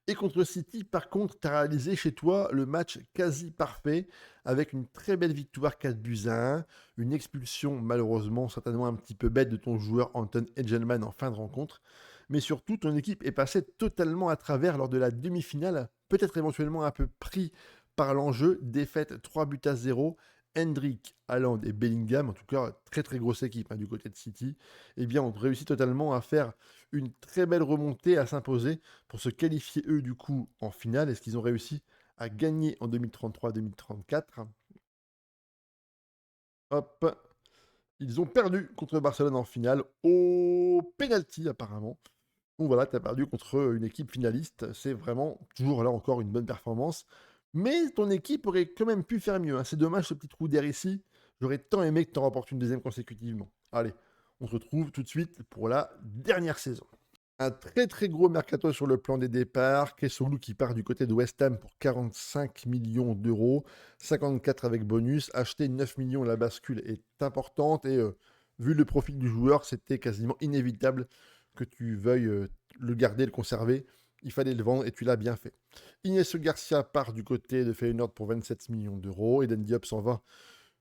Speaker 1: Et contre City, par contre, tu as réalisé chez toi le match quasi parfait avec une très belle victoire 4 buts à 1, une expulsion malheureusement certainement un petit peu bête de ton joueur Anton Egelman en fin de rencontre. Mais surtout, ton équipe est passée totalement à travers lors de la demi-finale, peut-être éventuellement un peu pris par l'enjeu, défaite 3 buts à 0. Hendrick, Haaland et Bellingham, en tout cas très très grosse équipe du côté de City, eh bien ont réussi totalement à faire une très belle remontée, à s'imposer pour se qualifier eux du coup en finale. Est-ce qu'ils ont réussi à gagner en 2033-2034? Hop, ils ont perdu contre Barcelone en finale au penalty apparemment. Donc voilà, tu as perdu contre une équipe finaliste. C'est vraiment toujours là encore une bonne performance. Mais ton équipe aurait quand même pu faire mieux. C'est dommage ce petit trou d'air ici. J'aurais tant aimé que tu en remportes une deuxième consécutivement. Allez, on se retrouve tout de suite pour la dernière saison. Un très très gros mercato sur le plan des départs. Kessoglou qui part du côté de West Ham pour 45 millions d'euros, 54 avec bonus. Acheter 9 millions, la bascule est importante et vu le profil du joueur, c'était quasiment inévitable que tu veuilles le garder, le conserver. Il fallait le vendre et tu l'as bien fait. Ignacio Garcia part du côté de Feyenoord pour 27 millions d'euros. Eden Diop s'en va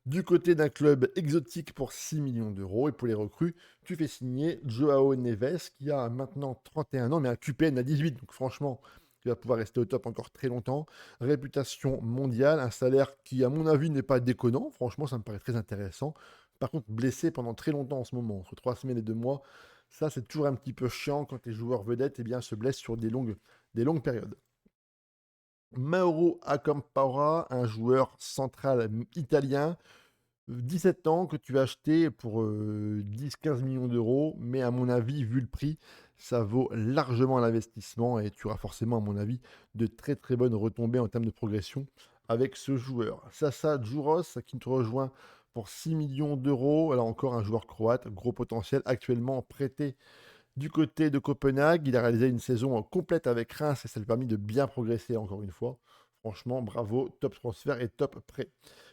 Speaker 1: du côté d'un club exotique pour 6 millions d'euros. Et pour les recrues, tu fais signer Joao Neves, qui a maintenant 31 ans, mais un QPN à 18. Donc franchement, il va pouvoir rester au top encore très longtemps. Réputation mondiale, un salaire qui, à mon avis, n'est pas déconnant. Franchement, ça me paraît très intéressant. Par contre, blessé pendant très longtemps en ce moment, entre 3 semaines et 2 mois, ça c'est toujours un petit peu chiant quand les joueurs vedettes se blessent sur des longues périodes. Mauro Accampara, un joueur central italien, 17 ans que tu as acheté pour 10-15 millions d'euros, mais à mon avis, vu le prix, ça vaut largement l'investissement et tu auras forcément, à mon avis, de très très bonnes retombées en termes de progression avec ce joueur. Sasa Djuros qui te rejoint pour 6 millions d'euros. Alors encore un joueur croate, gros potentiel, actuellement prêté du côté de Copenhague. Il a réalisé une saison complète avec Reims et ça lui a permis de bien progresser encore une fois. Franchement, bravo, top transfert et top prêt.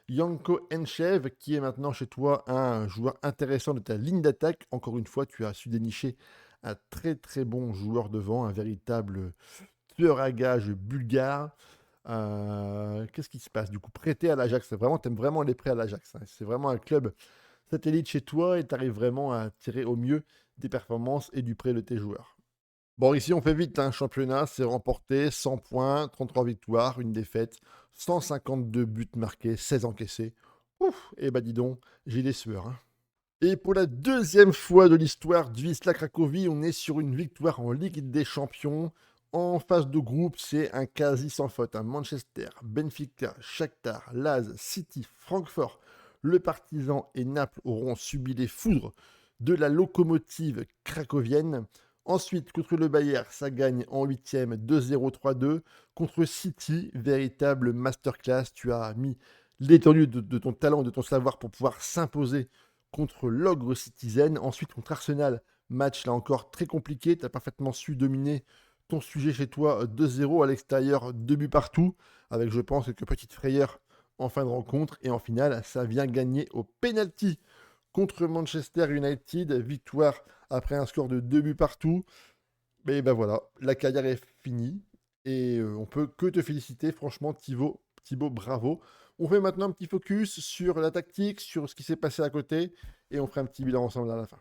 Speaker 1: Janko Enchev, qui est maintenant chez toi un joueur intéressant de ta ligne d'attaque. Encore une fois, tu as su dénicher un très très bon joueur devant, un véritable tueur à gages bulgare. Qu'est-ce qui se passe du coup? Prêté à l'Ajax, t'aimes vraiment les prêts à l'Ajax. C'est vraiment un club satellite chez toi et tu arrives vraiment à tirer au mieux des performances et du prêt de tes joueurs. Bon, ici, on fait vite. Championnat, c'est remporté, 100 points, 33 victoires, une défaite, 152 buts marqués, 16 encaissés. Ouf, et bah dis donc, j'ai des sueurs. Et pour la deuxième fois de l'histoire du Wisla Cracovie, on est sur une victoire en Ligue des Champions. En phase de groupe, c'est un quasi sans faute. Manchester, Benfica, Shakhtar, Laz, City, Francfort, le Partizan et Naples auront subi les foudres de la locomotive cracovienne. Ensuite, contre le Bayern, ça gagne en huitième 2-0, 3-2. Contre City, véritable masterclass. Tu as mis l'étendue de ton talent et de ton savoir pour pouvoir s'imposer contre l'Ogre Citizen. Ensuite, contre Arsenal, match là encore très compliqué. Tu as parfaitement su dominer ton sujet chez toi 2-0 à l'extérieur, 2 buts partout, avec je pense quelques petites frayeurs en fin de rencontre. Et en finale, ça vient gagner au penalty contre Manchester United. Victoire après un score de 2 buts partout. Mais ben voilà, la carrière est finie. Et on peut que te féliciter, franchement, Thibaut, bravo. On fait maintenant un petit focus sur la tactique, sur ce qui s'est passé à côté, et on fera un petit bilan ensemble à la fin.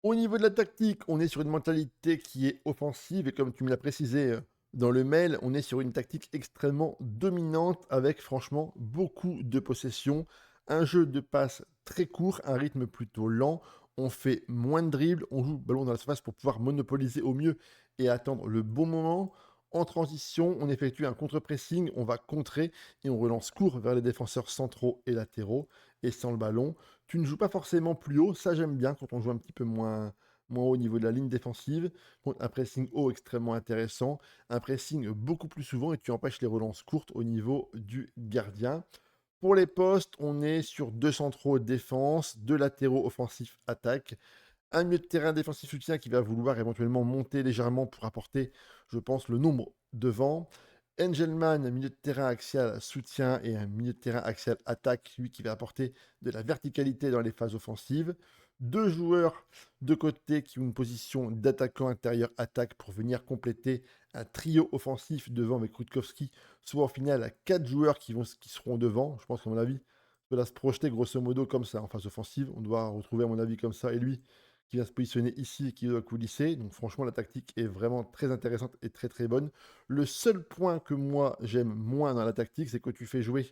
Speaker 1: Au niveau de la tactique, on est sur une mentalité qui est offensive, et comme tu me l'as précisé dans le mail, on est sur une tactique extrêmement dominante, avec franchement beaucoup de possession, un jeu de passe très court, un rythme plutôt lent, on fait moins de dribbles, on joue ballon dans la surface pour pouvoir monopoliser au mieux et attendre le bon moment. En transition, on effectue un contre-pressing, on va contrer et on relance court vers les défenseurs centraux et latéraux. Et sans le ballon, tu ne joues pas forcément plus haut. Ça, j'aime bien quand on joue un petit peu moins haut au niveau de la ligne défensive. Donc, un pressing haut extrêmement intéressant, un pressing beaucoup plus souvent et tu empêches les relances courtes au niveau du gardien. Pour les postes, on est sur deux centraux défense, deux latéraux offensifs attaque, un milieu de terrain défensif soutien qui va vouloir éventuellement monter légèrement pour apporter, je pense, le nombre devant. Engelmann, milieu de terrain axial soutien et un milieu de terrain axial attaque, lui qui va apporter de la verticalité dans les phases offensives. Deux joueurs de côté qui ont une position d'attaquant intérieur attaque pour venir compléter un trio offensif devant avec Rutkowski, soit au final à quatre joueurs qui seront devant. Je pense qu'à mon avis, on va se projeter grosso modo comme ça en phase offensive. On doit retrouver à mon avis comme ça et lui qui va se positionner ici et qui doit coulisser. Donc franchement, la tactique est vraiment très intéressante et très très bonne. Le seul point que moi j'aime moins dans la tactique, c'est que tu fais jouer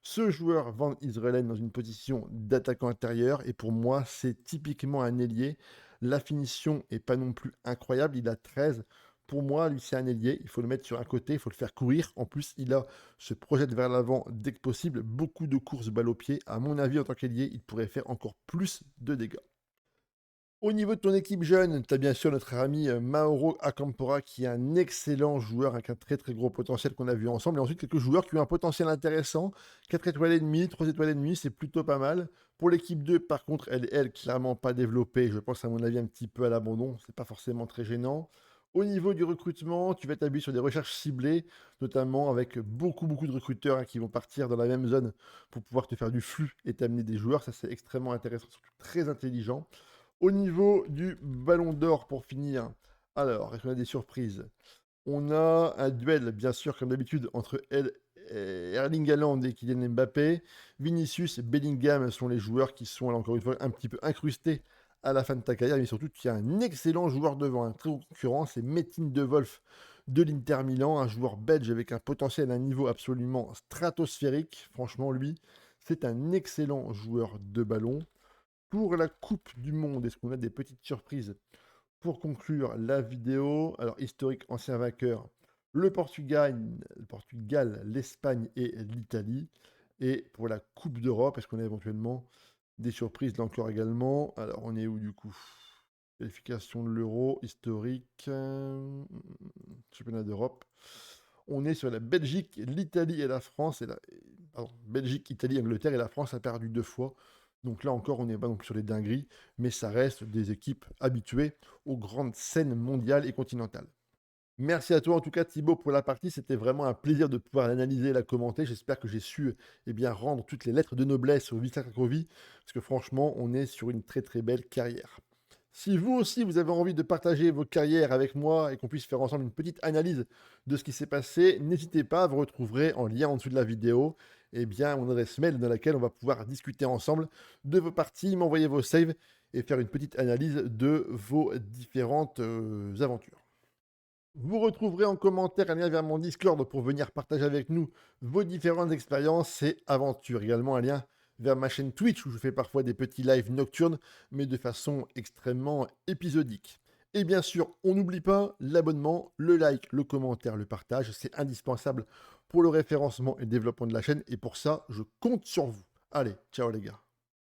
Speaker 1: ce joueur Van Israël dans une position d'attaquant intérieur. Et pour moi, c'est typiquement un ailier. La finition est pas non plus incroyable. Il a 13. Pour moi, lui, c'est un ailier. Il faut le mettre sur un côté, il faut le faire courir. En plus, il a se projette vers l'avant dès que possible. Beaucoup de courses balle au pied. À mon avis, en tant qu'ailier, il pourrait faire encore plus de dégâts. Au niveau de ton équipe jeune, tu as bien sûr notre ami Mauro Acampora qui est un excellent joueur avec un très très gros potentiel qu'on a vu ensemble. Et ensuite quelques joueurs qui ont un potentiel intéressant. 4 étoiles et demie, 3 étoiles et demie, c'est plutôt pas mal. Pour l'équipe 2, par contre, elle, clairement pas développée. Je pense à mon avis un petit peu à l'abandon. C'est pas forcément très gênant. Au niveau du recrutement, tu vas t'appuyer sur des recherches ciblées, notamment avec beaucoup de recruteurs qui vont partir dans la même zone pour pouvoir te faire du flux et t'amener des joueurs. Ça, c'est extrêmement intéressant, surtout très intelligent. Au niveau du ballon d'or pour finir, alors, est-ce qu'on a des surprises? On a un duel, bien sûr, comme d'habitude, entre Erling Haaland et Kylian Mbappé. Vinicius et Bellingham sont les joueurs qui sont, là, encore une fois, un petit peu incrustés à la fin de ta carrière, mais surtout, il y a un excellent joueur devant, un très gros concurrent, c'est Metin De Wolf de l'Inter Milan, un joueur belge avec un potentiel, un niveau absolument stratosphérique. Franchement, lui, c'est un excellent joueur de ballon. Pour la Coupe du Monde, est-ce qu'on a des petites surprises pour conclure la vidéo? Alors, historique, ancien vainqueur, le Portugal, l'Espagne et l'Italie. Et pour la Coupe d'Europe, est-ce qu'on a éventuellement des surprises là encore également? Alors, on est où du coup? Qualification de l'Euro, historique, championnat d'Europe. On est sur la Belgique, l'Italie et la France. Pardon, Belgique, Italie, Angleterre et la France a perdu 2 fois. Donc là encore, on n'est pas non plus sur les dingueries, mais ça reste des équipes habituées aux grandes scènes mondiales et continentales. Merci à toi en tout cas Thibaut pour la partie, c'était vraiment un plaisir de pouvoir l'analyser et la commenter. J'espère que j'ai su bien, rendre toutes les lettres de noblesse au Wisla Cracovie, parce que franchement, on est sur une très très belle carrière. Si vous aussi, vous avez envie de partager vos carrières avec moi et qu'on puisse faire ensemble une petite analyse de ce qui s'est passé, n'hésitez pas, vous retrouverez en lien en dessous de la vidéo mon adresse mail dans laquelle on va pouvoir discuter ensemble de vos parties, m'envoyer vos saves et faire une petite analyse de vos différentes aventures. Vous retrouverez en commentaire un lien vers mon Discord pour venir partager avec nous vos différentes expériences et aventures. Également un lien vers ma chaîne Twitch où je fais parfois des petits lives nocturnes, mais de façon extrêmement épisodique. Et bien sûr, on n'oublie pas l'abonnement, le like, le commentaire, le partage. C'est indispensable pour le référencement et le développement de la chaîne. Et pour ça, je compte sur vous. Allez, ciao les gars.